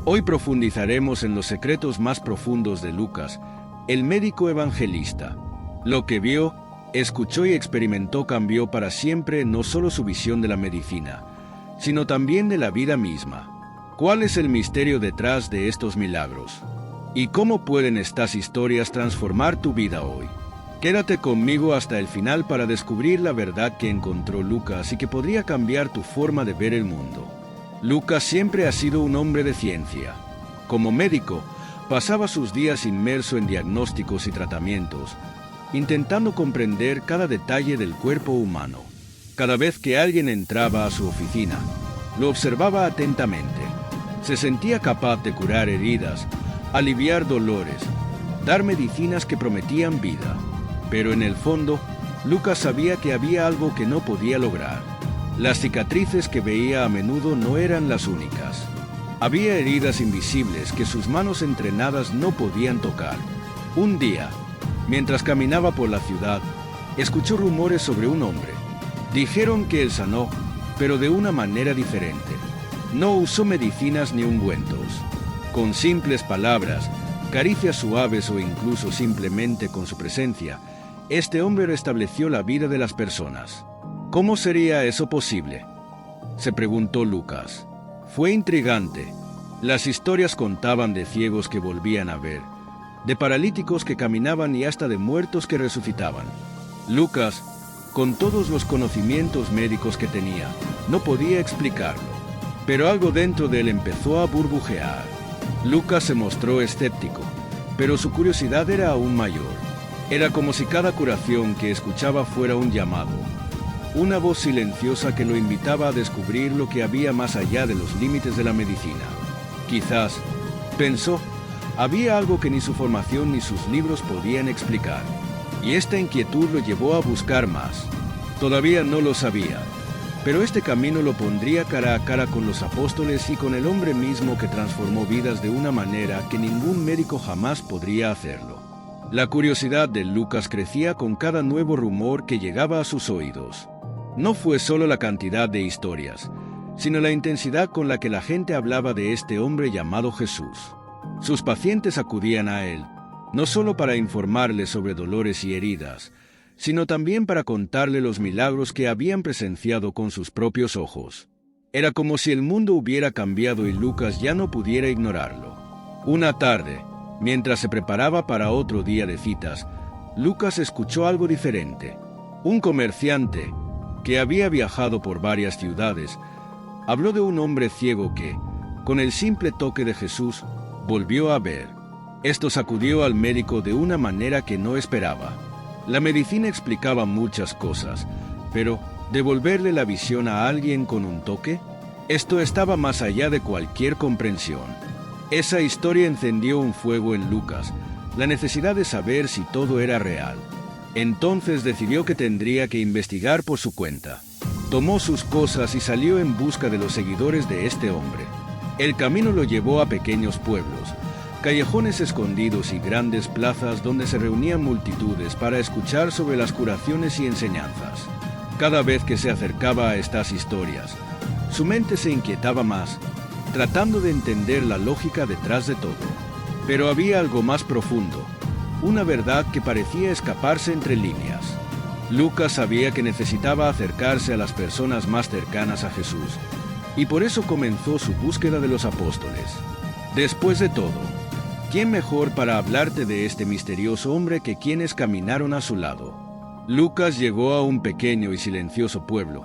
Hoy profundizaremos en los secretos más profundos de Lucas, el médico evangelista. Lo que vio, escuchó y experimentó cambió para siempre no solo su visión de la medicina, sino también de la vida misma. ¿Cuál es el misterio detrás de estos milagros? ¿Y cómo pueden estas historias transformar tu vida hoy? Quédate conmigo hasta el final para descubrir la verdad que encontró Lucas y que podría cambiar tu forma de ver el mundo. Lucas siempre ha sido un hombre de ciencia. Como médico, pasaba sus días inmerso en diagnósticos y tratamientos, intentando comprender cada detalle del cuerpo humano. Cada vez que alguien entraba a su oficina, lo observaba atentamente. Se sentía capaz de curar heridas, aliviar dolores, dar medicinas que prometían vida. Pero en el fondo, Lucas sabía que había algo que no podía lograr. Las cicatrices que veía a menudo no eran las únicas. Había heridas invisibles que sus manos entrenadas no podían tocar. Un día, mientras caminaba por la ciudad, escuchó rumores sobre un hombre. Dijeron que él sanó, pero de una manera diferente. No usó medicinas ni ungüentos. Con simples palabras, caricias suaves o incluso simplemente con su presencia, este hombre restableció la vida de las personas. ¿Cómo sería eso posible?, se preguntó Lucas. Fue intrigante. Las historias contaban de ciegos que volvían a ver, de paralíticos que caminaban y hasta de muertos que resucitaban. Lucas, con todos los conocimientos médicos que tenía, no podía explicarlo, pero algo dentro de él empezó a burbujear. Lucas se mostró escéptico, pero su curiosidad era aún mayor. Era como si cada curación que escuchaba fuera un llamado, una voz silenciosa que lo invitaba a descubrir lo que había más allá de los límites de la medicina. Quizás, pensó, había algo que ni su formación ni sus libros podían explicar, y esta inquietud lo llevó a buscar más. Todavía no lo sabía, pero este camino lo pondría cara a cara con los apóstoles y con el hombre mismo que transformó vidas de una manera que ningún médico jamás podría hacerlo. La curiosidad de Lucas crecía con cada nuevo rumor que llegaba a sus oídos. No fue solo la cantidad de historias, sino la intensidad con la que la gente hablaba de este hombre llamado Jesús. Sus pacientes acudían a él, no solo para informarle sobre dolores y heridas, sino también para contarle los milagros que habían presenciado con sus propios ojos. Era como si el mundo hubiera cambiado y Lucas ya no pudiera ignorarlo. Una tarde, mientras se preparaba para otro día de citas, Lucas escuchó algo diferente. Un comerciante, que había viajado por varias ciudades, habló de un hombre ciego que, con el simple toque de Jesús, volvió a ver. Esto sacudió al médico de una manera que no esperaba. La medicina explicaba muchas cosas, pero ¿devolverle la visión a alguien con un toque? Esto estaba más allá de cualquier comprensión. Esa historia encendió un fuego en Lucas, la necesidad de saber si todo era real. Entonces decidió que tendría que investigar por su cuenta. Tomó sus cosas y salió en busca de los seguidores de este hombre. El camino lo llevó a pequeños pueblos, callejones escondidos y grandes plazas donde se reunían multitudes para escuchar sobre las curaciones y enseñanzas. Cada vez que se acercaba a estas historias, su mente se inquietaba más, tratando de entender la lógica detrás de todo. Pero había algo más profundo, una verdad que parecía escaparse entre líneas. Lucas sabía que necesitaba acercarse a las personas más cercanas a Jesús, y por eso comenzó su búsqueda de los apóstoles. Después de todo, ¿quién mejor para hablarte de este misterioso hombre que quienes caminaron a su lado? Lucas llegó a un pequeño y silencioso pueblo,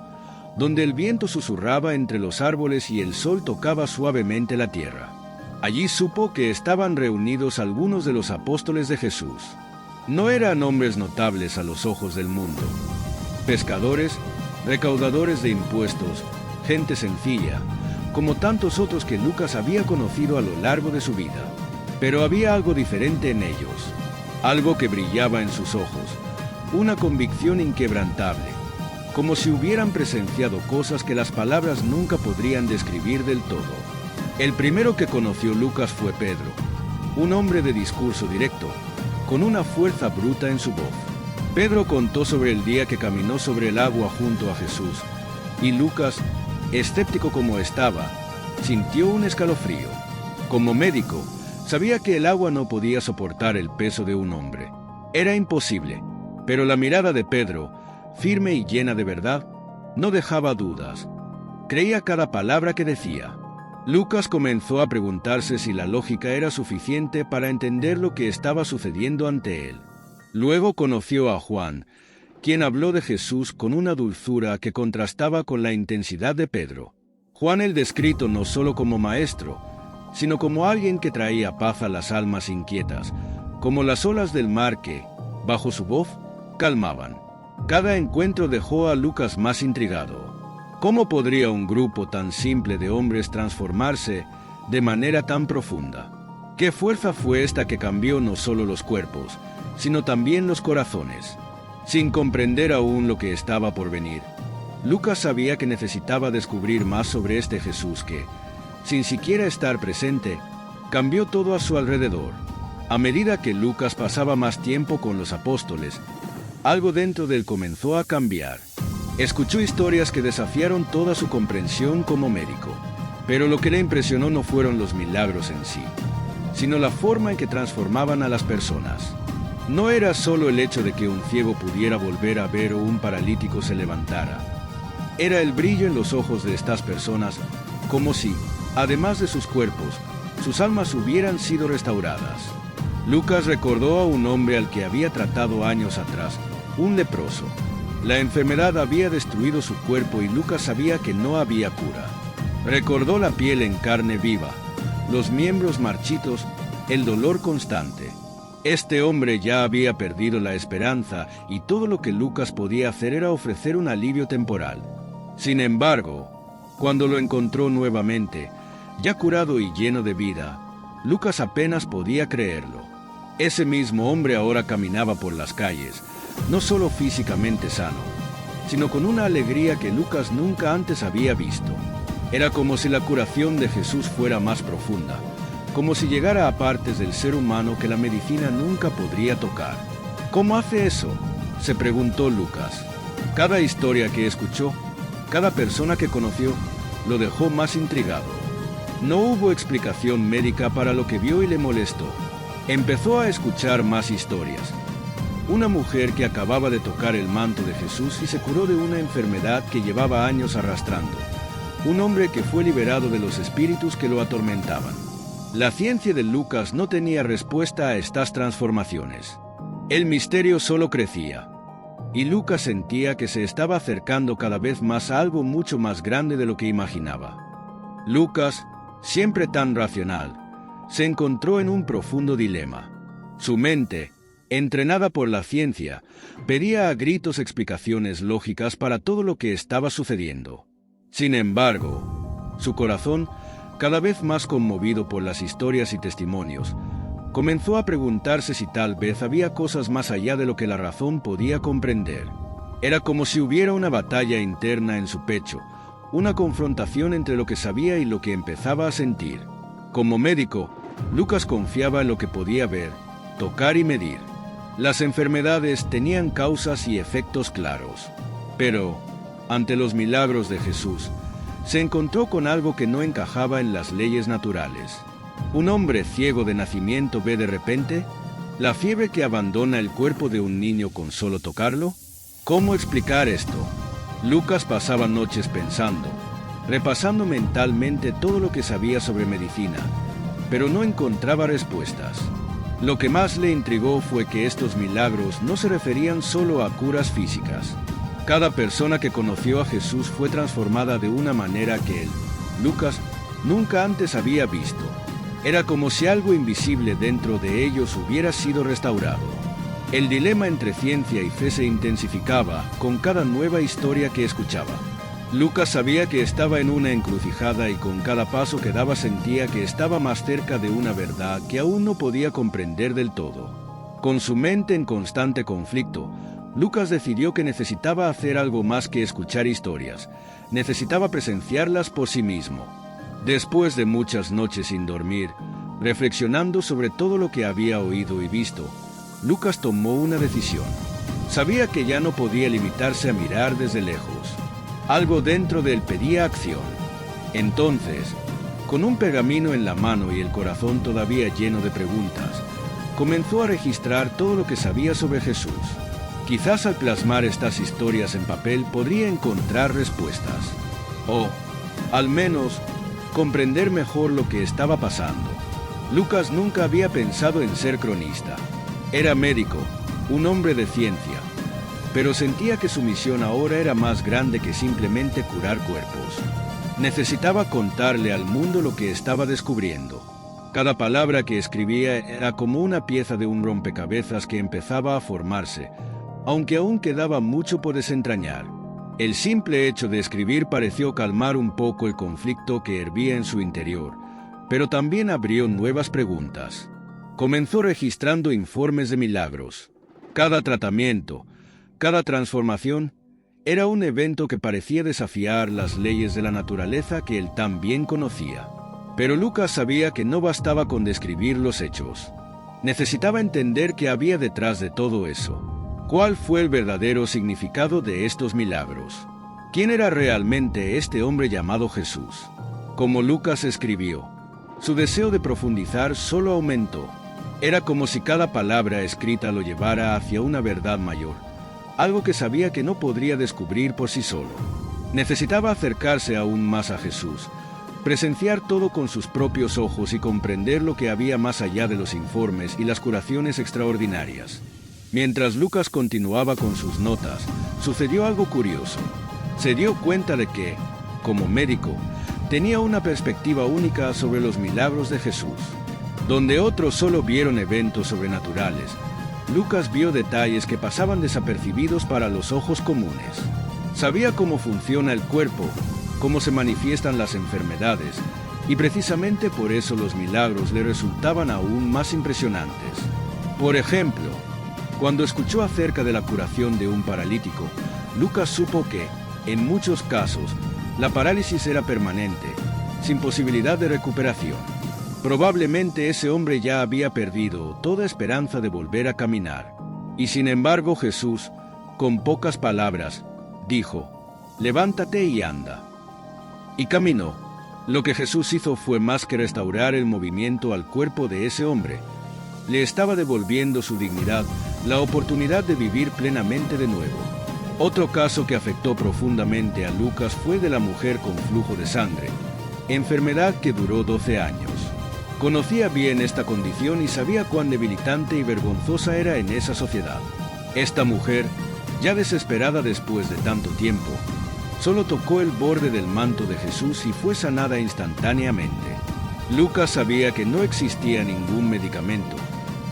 donde el viento susurraba entre los árboles y el sol tocaba suavemente la tierra. Allí supo que estaban reunidos algunos de los apóstoles de Jesús. No eran hombres notables a los ojos del mundo. Pescadores, recaudadores de impuestos, gente sencilla, como tantos otros que Lucas había conocido a lo largo de su vida. Pero había algo diferente en ellos, algo que brillaba en sus ojos, una convicción inquebrantable, como si hubieran presenciado cosas que las palabras nunca podrían describir del todo. El primero que conoció Lucas fue Pedro, un hombre de discurso directo, con una fuerza bruta en su voz. Pedro contó sobre el día que caminó sobre el agua junto a Jesús, y Lucas, escéptico como estaba, sintió un escalofrío. Como médico, sabía que el agua no podía soportar el peso de un hombre. Era imposible, pero la mirada de Pedro, firme y llena de verdad, no dejaba dudas. Creía cada palabra que decía. Lucas comenzó a preguntarse si la lógica era suficiente para entender lo que estaba sucediendo ante él. Luego conoció a Juan, quien habló de Jesús con una dulzura que contrastaba con la intensidad de Pedro. Juan el descrito no solo como maestro, sino como alguien que traía paz a las almas inquietas, como las olas del mar que, bajo su voz, calmaban. Cada encuentro dejó a Lucas más intrigado. ¿Cómo podría un grupo tan simple de hombres transformarse de manera tan profunda? ¿Qué fuerza fue esta que cambió no solo los cuerpos, sino también los corazones? Sin comprender aún lo que estaba por venir, Lucas sabía que necesitaba descubrir más sobre este Jesús que, sin siquiera estar presente, cambió todo a su alrededor. A medida que Lucas pasaba más tiempo con los apóstoles, algo dentro de él comenzó a cambiar. Escuchó historias que desafiaron toda su comprensión como médico, pero lo que le impresionó no fueron los milagros en sí, sino la forma en que transformaban a las personas. No era solo el hecho de que un ciego pudiera volver a ver o un paralítico se levantara. Era el brillo en los ojos de estas personas, como si, además de sus cuerpos, sus almas hubieran sido restauradas. Lucas recordó a un hombre al que había tratado años atrás, un leproso. La enfermedad había destruido su cuerpo y Lucas sabía que no había cura. Recordó la piel en carne viva, los miembros marchitos, el dolor constante. Este hombre ya había perdido la esperanza y todo lo que Lucas podía hacer era ofrecer un alivio temporal. Sin embargo, cuando lo encontró nuevamente, ya curado y lleno de vida, Lucas apenas podía creerlo. Ese mismo hombre ahora caminaba por las calles, no solo físicamente sano, sino con una alegría que Lucas nunca antes había visto. Era como si la curación de Jesús fuera más profunda, como si llegara a partes del ser humano que la medicina nunca podría tocar. ¿Cómo hace eso?, se preguntó Lucas. Cada historia que escuchó, cada persona que conoció, lo dejó más intrigado. No hubo explicación médica para lo que vio y le molestó. Empezó a escuchar más historias. Una mujer que acababa de tocar el manto de Jesús y se curó de una enfermedad que llevaba años arrastrando. Un hombre que fue liberado de los espíritus que lo atormentaban. La ciencia de Lucas no tenía respuesta a estas transformaciones. El misterio solo crecía. Y Lucas sentía que se estaba acercando cada vez más a algo mucho más grande de lo que imaginaba. Lucas, siempre tan racional, se encontró en un profundo dilema. Su mente, entrenada por la ciencia, pedía a gritos explicaciones lógicas para todo lo que estaba sucediendo. Sin embargo, su corazón, cada vez más conmovido por las historias y testimonios, comenzó a preguntarse si tal vez había cosas más allá de lo que la razón podía comprender. Era como si hubiera una batalla interna en su pecho, una confrontación entre lo que sabía y lo que empezaba a sentir. Como médico, Lucas confiaba en lo que podía ver, tocar y medir. Las enfermedades tenían causas y efectos claros. Pero, ante los milagros de Jesús, se encontró con algo que no encajaba en las leyes naturales. ¿Un hombre ciego de nacimiento ve de repente la fiebre que abandona el cuerpo de un niño con solo tocarlo? ¿Cómo explicar esto? Lucas pasaba noches pensando, repasando mentalmente todo lo que sabía sobre medicina, pero no encontraba respuestas. Lo que más le intrigó fue que estos milagros no se referían solo a curas físicas. Cada persona que conoció a Jesús fue transformada de una manera que él, Lucas, nunca antes había visto. Era como si algo invisible dentro de ellos hubiera sido restaurado. El dilema entre ciencia y fe se intensificaba con cada nueva historia que escuchaba. Lucas sabía que estaba en una encrucijada y con cada paso que daba sentía que estaba más cerca de una verdad que aún no podía comprender del todo. Con su mente en constante conflicto, Lucas decidió que necesitaba hacer algo más que escuchar historias. Necesitaba presenciarlas por sí mismo. Después de muchas noches sin dormir, reflexionando sobre todo lo que había oído y visto, Lucas tomó una decisión. Sabía que ya no podía limitarse a mirar desde lejos. Algo dentro de él pedía acción. Entonces, Con un pergamino en la mano y el corazón todavía lleno de preguntas, comenzó a registrar todo lo que sabía sobre Jesús. Quizás al plasmar estas historias en papel podría encontrar respuestas, o, al menos, comprender mejor lo que estaba pasando. Lucas nunca había pensado en ser cronista. Era médico, un hombre de ciencia, pero sentía que su misión ahora era más grande que simplemente curar cuerpos. Necesitaba contarle al mundo lo que estaba descubriendo. Cada palabra que escribía era como una pieza de un rompecabezas que empezaba a formarse, aunque aún quedaba mucho por desentrañar. El simple hecho de escribir pareció calmar un poco el conflicto que hervía en su interior, pero también abrió nuevas preguntas. Comenzó registrando informes de milagros. Cada tratamiento, cada transformación, era un evento que parecía desafiar las leyes de la naturaleza que él tan bien conocía. Pero Lucas sabía que no bastaba con describir los hechos. Necesitaba entender qué había detrás de todo eso. ¿Cuál fue el verdadero significado de estos milagros? ¿Quién era realmente este hombre llamado Jesús? Como Lucas escribió, su deseo de profundizar solo aumentó. Era como si cada palabra escrita lo llevara hacia una verdad mayor, algo que sabía que no podría descubrir por sí solo. Necesitaba acercarse aún más a Jesús, presenciar todo con sus propios ojos y comprender lo que había más allá de los informes y las curaciones extraordinarias. Mientras Lucas continuaba con sus notas, sucedió algo curioso. Se dio cuenta de que, como médico, tenía una perspectiva única sobre los milagros de Jesús. Donde otros solo vieron eventos sobrenaturales, Lucas vio detalles que pasaban desapercibidos para los ojos comunes. Sabía cómo funciona el cuerpo, cómo se manifiestan las enfermedades, y precisamente por eso los milagros le resultaban aún más impresionantes. Por ejemplo, cuando escuchó acerca de la curación de un paralítico, Lucas supo que, en muchos casos, la parálisis era permanente, sin posibilidad de recuperación. Probablemente ese hombre ya había perdido toda esperanza de volver a caminar. Y sin embargo Jesús, con pocas palabras, dijo, «Levántate y anda». Y caminó. Lo que Jesús hizo fue más que restaurar el movimiento al cuerpo de ese hombre. Le estaba devolviendo su dignidad, la oportunidad de vivir plenamente de nuevo. Otro caso que afectó profundamente a Lucas fue de la mujer con flujo de sangre, enfermedad que duró 12 años. Conocía bien esta condición y sabía cuán debilitante y vergonzosa era en esa sociedad. Esta mujer, ya desesperada después de tanto tiempo, solo tocó el borde del manto de Jesús y fue sanada instantáneamente. Lucas sabía que no existía ningún medicamento,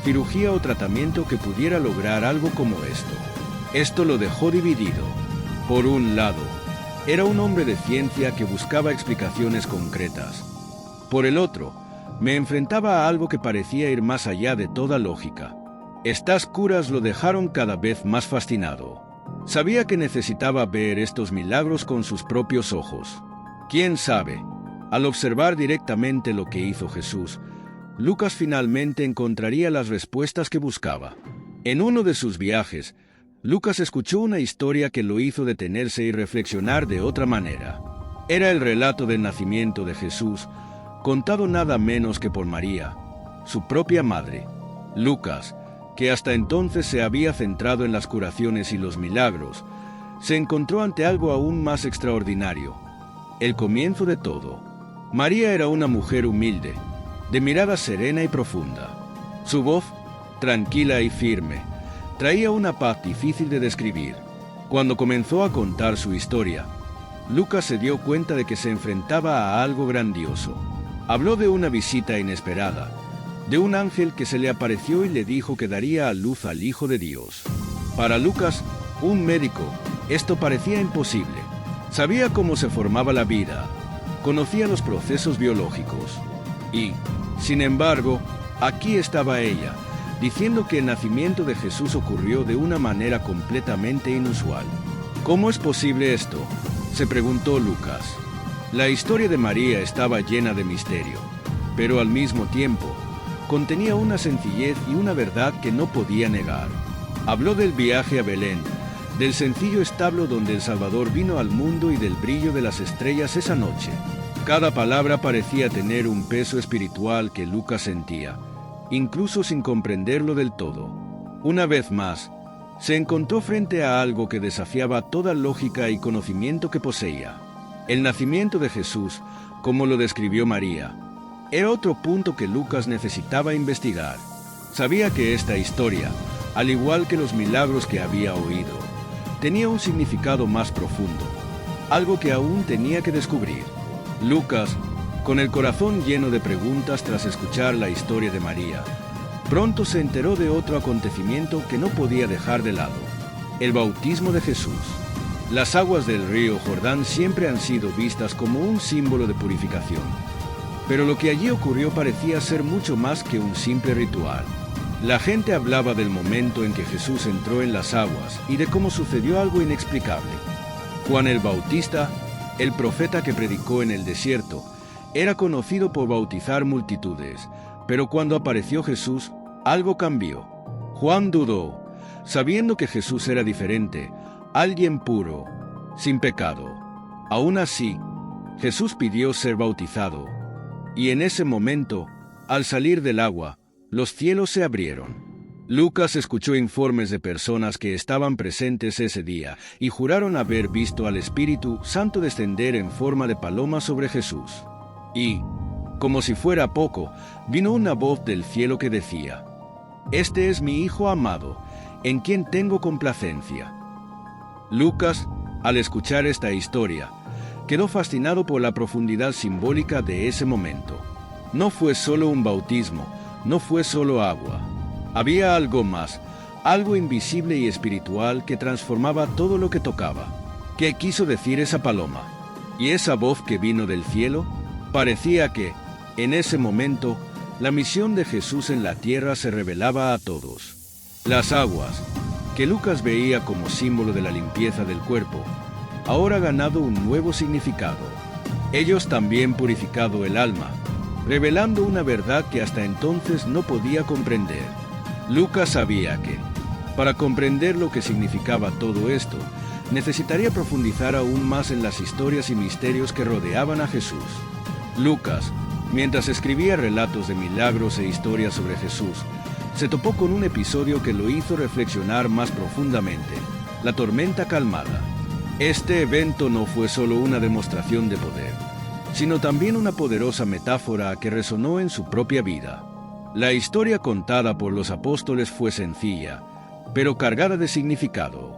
cirugía o tratamiento que pudiera lograr algo como esto. Esto lo dejó dividido. Por un lado, era un hombre de ciencia que buscaba explicaciones concretas. Por el otro, me enfrentaba a algo que parecía ir más allá de toda lógica. Estas curas lo dejaron cada vez más fascinado. Sabía que necesitaba ver estos milagros con sus propios ojos. ¿Quién sabe? Al observar directamente lo que hizo Jesús, Lucas finalmente encontraría las respuestas que buscaba. En uno de sus viajes, Lucas escuchó una historia que lo hizo detenerse y reflexionar de otra manera. Era el relato del nacimiento de Jesús, contado nada menos que por María, su propia madre. Lucas, que hasta entonces se había centrado en las curaciones y los milagros, se encontró ante algo aún más extraordinario, el comienzo de todo. María era una mujer humilde, de mirada serena y profunda. Su voz, tranquila y firme, traía una paz difícil de describir. Cuando comenzó a contar su historia, Lucas se dio cuenta de que se enfrentaba a algo grandioso. Habló de una visita inesperada, de un ángel que se le apareció y le dijo que daría a luz al Hijo de Dios. Para Lucas, un médico, esto parecía imposible. Sabía cómo se formaba la vida, conocía los procesos biológicos. Y, sin embargo, aquí estaba ella, diciendo que el nacimiento de Jesús ocurrió de una manera completamente inusual. ¿Cómo es posible esto?, se preguntó Lucas. La historia de María estaba llena de misterio, pero al mismo tiempo, contenía una sencillez y una verdad que no podía negar. Habló del viaje a Belén, del sencillo establo donde el Salvador vino al mundo y del brillo de las estrellas esa noche. Cada palabra parecía tener un peso espiritual que Lucas sentía, incluso sin comprenderlo del todo. Una vez más, se encontró frente a algo que desafiaba toda lógica y conocimiento que poseía. El nacimiento de Jesús, como lo describió María, era otro punto que Lucas necesitaba investigar. Sabía que esta historia, al igual que los milagros que había oído, tenía un significado más profundo, algo que aún tenía que descubrir. Lucas, con el corazón lleno de preguntas tras escuchar la historia de María, pronto se enteró de otro acontecimiento que no podía dejar de lado: el bautismo de Jesús. Las aguas del río Jordán siempre han sido vistas como un símbolo de purificación, pero lo que allí ocurrió parecía ser mucho más que un simple ritual. La gente hablaba del momento en que Jesús entró en las aguas y de cómo sucedió algo inexplicable. Juan el Bautista, el profeta que predicó en el desierto, era conocido por bautizar multitudes, pero cuando apareció Jesús, algo cambió. Juan dudó, sabiendo que Jesús era diferente, alguien puro, sin pecado. Aún así, Jesús pidió ser bautizado, y en ese momento, al salir del agua, los cielos se abrieron. Lucas escuchó informes de personas que estaban presentes ese día y juraron haber visto al Espíritu Santo descender en forma de paloma sobre Jesús. Y, como si fuera poco, vino una voz del cielo que decía: «Este es mi Hijo amado, en quien tengo complacencia». Lucas, al escuchar esta historia, quedó fascinado por la profundidad simbólica de ese momento. No fue solo un bautismo, no fue solo agua. Había algo más, algo invisible y espiritual que transformaba todo lo que tocaba. ¿Qué quiso decir esa paloma? Y esa voz que vino del cielo, parecía que, en ese momento, la misión de Jesús en la tierra se revelaba a todos. Las aguas, que Lucas veía como símbolo de la limpieza del cuerpo, ahora han ganado un nuevo significado. Ellos también purificado el alma, revelando una verdad que hasta entonces no podía comprender. Lucas sabía que, para comprender lo que significaba todo esto, necesitaría profundizar aún más en las historias y misterios que rodeaban a Jesús. Lucas, mientras escribía relatos de milagros e historias sobre Jesús, se topó con un episodio que lo hizo reflexionar más profundamente: la tormenta calmada. Este evento no fue solo una demostración de poder, sino también una poderosa metáfora que resonó en su propia vida. La historia contada por los apóstoles fue sencilla, pero cargada de significado.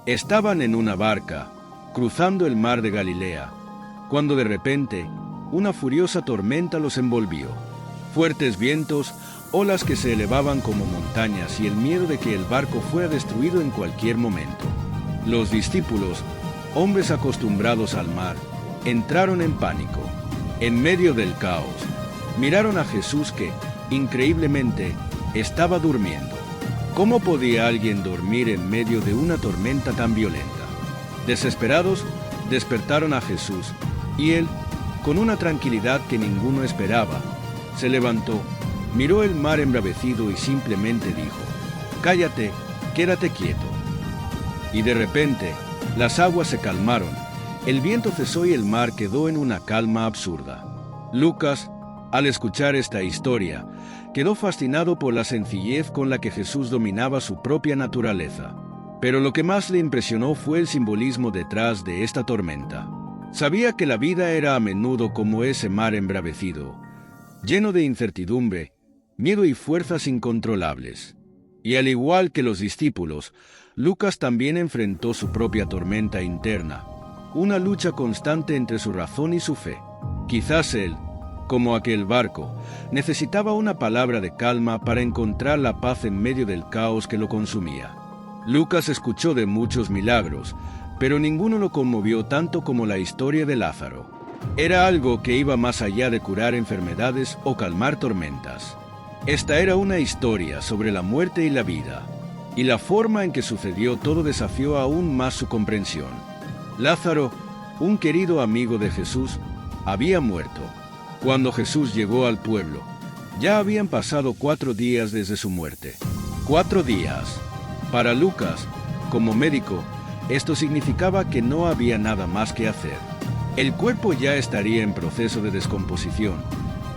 Estaban en una barca, cruzando el mar de Galilea, cuando de repente, una furiosa tormenta los envolvió. Fuertes vientos, olas que se elevaban como montañas y el miedo de que el barco fuera destruido en cualquier momento. Los discípulos, hombres acostumbrados al mar, entraron en pánico. En medio del caos, miraron a Jesús que, increíblemente, estaba durmiendo. ¿Cómo podía alguien dormir en medio de una tormenta tan violenta? Desesperados, despertaron a Jesús, y él, con una tranquilidad que ninguno esperaba, se levantó, miró el mar embravecido y simplemente dijo: «Cállate, quédate quieto». Y de repente, las aguas se calmaron, el viento cesó y el mar quedó en una calma absurda. Lucas, al escuchar esta historia, quedó fascinado por la sencillez con la que Jesús dominaba su propia naturaleza. Pero lo que más le impresionó fue el simbolismo detrás de esta tormenta. Sabía que la vida era a menudo como ese mar embravecido, lleno de incertidumbre, miedo y fuerzas incontrolables. Y al igual que los discípulos, Lucas también enfrentó su propia tormenta interna, una lucha constante entre su razón y su fe. Quizás él, como aquel barco, necesitaba una palabra de calma para encontrar la paz en medio del caos que lo consumía. Lucas escuchó de muchos milagros, pero ninguno lo conmovió tanto como la historia de Lázaro. Era algo que iba más allá de curar enfermedades o calmar tormentas. Esta era una historia sobre la muerte y la vida, y la forma en que sucedió todo desafió aún más su comprensión. Lázaro, un querido amigo de Jesús, había muerto. Cuando Jesús llegó al pueblo, ya habían pasado 4 días desde su muerte. 4 días. Para Lucas, como médico, esto significaba que no había nada más que hacer. El cuerpo ya estaría en proceso de descomposición,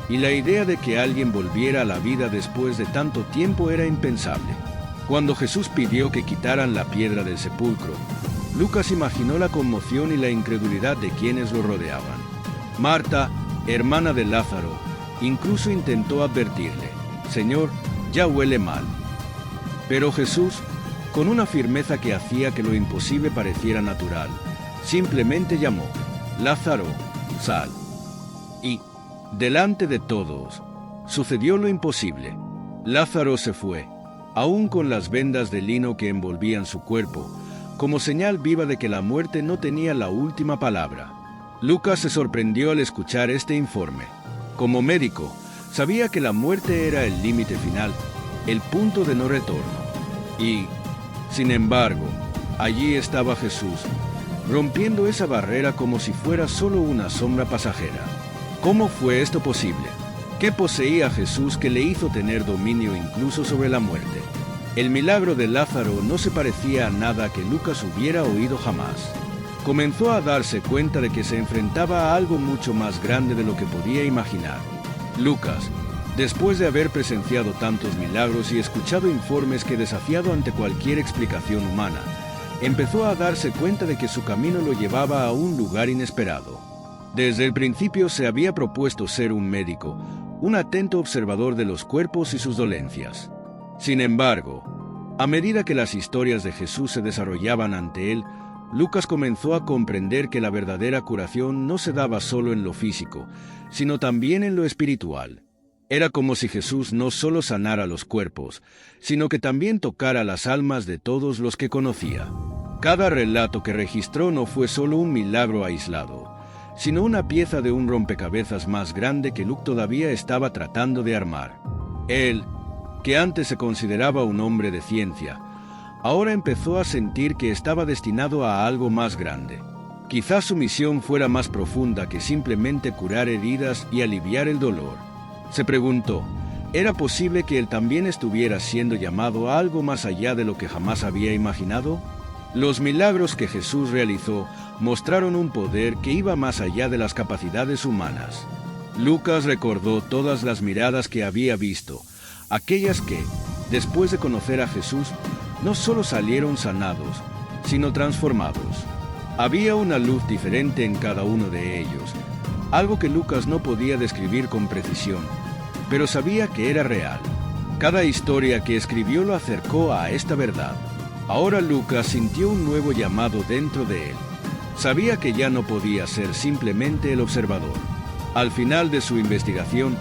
y la idea de que alguien volviera a la vida después de tanto tiempo era impensable. Cuando Jesús pidió que quitaran la piedra del sepulcro, Lucas imaginó la conmoción y la incredulidad de quienes lo rodeaban. Marta, hermana de Lázaro, incluso intentó advertirle: «Señor, ya huele mal». Pero Jesús, con una firmeza que hacía que lo imposible pareciera natural, simplemente llamó: «Lázaro, sal». Y, delante de todos, sucedió lo imposible. Lázaro se fue, aún con las vendas de lino que envolvían su cuerpo, como señal viva de que la muerte no tenía la última palabra. Lucas se sorprendió al escuchar este informe. Como médico, sabía que la muerte era el límite final, el punto de no retorno. Y, sin embargo, allí estaba Jesús, rompiendo esa barrera como si fuera solo una sombra pasajera. ¿Cómo fue esto posible? ¿Qué poseía Jesús que le hizo tener dominio incluso sobre la muerte? El milagro de Lázaro no se parecía a nada que Lucas hubiera oído jamás. Comenzó a darse cuenta de que se enfrentaba a algo mucho más grande de lo que podía imaginar. Lucas, después de haber presenciado tantos milagros y escuchado informes que desafiado ante cualquier explicación humana, empezó a darse cuenta de que su camino lo llevaba a un lugar inesperado. Desde el principio se había propuesto ser un médico, un atento observador de los cuerpos y sus dolencias. Sin embargo, a medida que las historias de Jesús se desarrollaban ante él, Lucas comenzó a comprender que la verdadera curación no se daba solo en lo físico, sino también en lo espiritual. Era como si Jesús no solo sanara los cuerpos, sino que también tocara las almas de todos los que conocía. Cada relato que registró no fue solo un milagro aislado, sino una pieza de un rompecabezas más grande que Luke todavía estaba tratando de armar. Él, que antes se consideraba un hombre de ciencia, ahora empezó a sentir que estaba destinado a algo más grande. Quizás su misión fuera más profunda que simplemente curar heridas y aliviar el dolor. Se preguntó, ¿era posible que él también estuviera siendo llamado a algo más allá de lo que jamás había imaginado? Los milagros que Jesús realizó mostraron un poder que iba más allá de las capacidades humanas. Lucas recordó todas las miradas que había visto, aquellas que, después de conocer a Jesús, no solo salieron sanados, sino transformados. Había una luz diferente en cada uno de ellos, algo que Lucas no podía describir con precisión, pero sabía que era real. Cada historia que escribió lo acercó a esta verdad. Ahora Lucas sintió un nuevo llamado dentro de él. Sabía que ya no podía ser simplemente el observador. Al final de su investigación,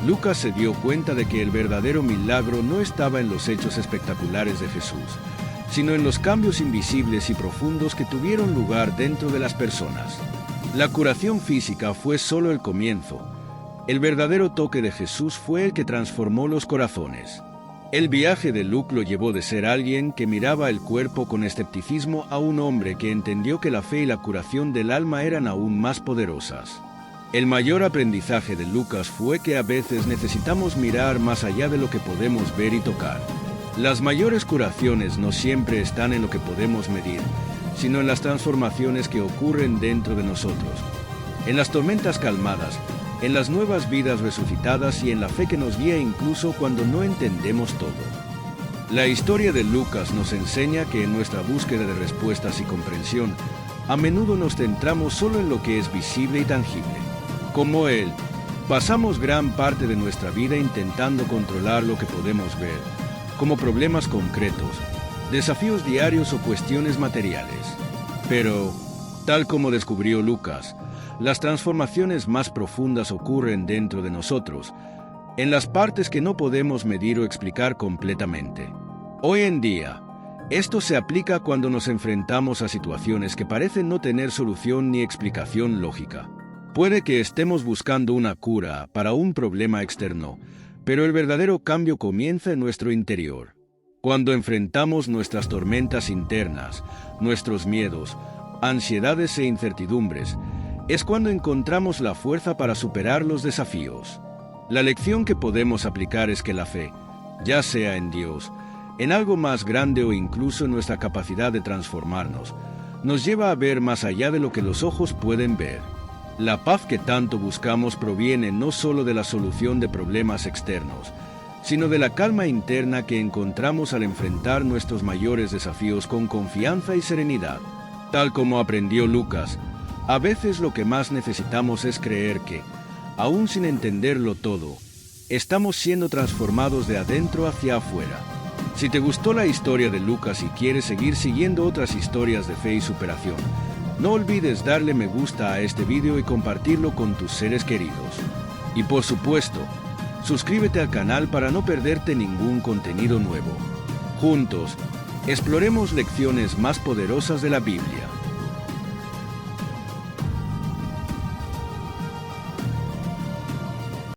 Lucas se dio cuenta de que el verdadero milagro no estaba en los hechos espectaculares de Jesús, sino en los cambios invisibles y profundos que tuvieron lugar dentro de las personas. La curación física fue solo el comienzo. El verdadero toque de Jesús fue el que transformó los corazones. El viaje de Luke lo llevó de ser alguien que miraba el cuerpo con escepticismo a un hombre que entendió que la fe y la curación del alma eran aún más poderosas. El mayor aprendizaje de Lucas fue que a veces necesitamos mirar más allá de lo que podemos ver y tocar. Las mayores curaciones no siempre están en lo que podemos medir, sino en las transformaciones que ocurren dentro de nosotros, en las tormentas calmadas, en las nuevas vidas resucitadas y en la fe que nos guía incluso cuando no entendemos todo. La historia de Lucas nos enseña que en nuestra búsqueda de respuestas y comprensión, a menudo nos centramos solo en lo que es visible y tangible. Como él, pasamos gran parte de nuestra vida intentando controlar lo que podemos ver, como problemas concretos, desafíos diarios o cuestiones materiales. Pero, tal como descubrió Lucas, las transformaciones más profundas ocurren dentro de nosotros, en las partes que no podemos medir o explicar completamente. Hoy en día, esto se aplica cuando nos enfrentamos a situaciones que parecen no tener solución ni explicación lógica. Puede que estemos buscando una cura para un problema externo, pero el verdadero cambio comienza en nuestro interior. Cuando enfrentamos nuestras tormentas internas, nuestros miedos, ansiedades e incertidumbres, es cuando encontramos la fuerza para superar los desafíos. La lección que podemos aplicar es que la fe, ya sea en Dios, en algo más grande o incluso en nuestra capacidad de transformarnos, nos lleva a ver más allá de lo que los ojos pueden ver. La paz que tanto buscamos proviene no solo de la solución de problemas externos, sino de la calma interna que encontramos al enfrentar nuestros mayores desafíos con confianza y serenidad. Tal como aprendió Lucas, a veces lo que más necesitamos es creer que, aún sin entenderlo todo, estamos siendo transformados de adentro hacia afuera. Si te gustó la historia de Lucas y quieres seguir siguiendo otras historias de fe y superación, no olvides darle me gusta a este video y compartirlo con tus seres queridos. Y por supuesto, suscríbete al canal para no perderte ningún contenido nuevo. Juntos, exploremos lecciones más poderosas de la Biblia.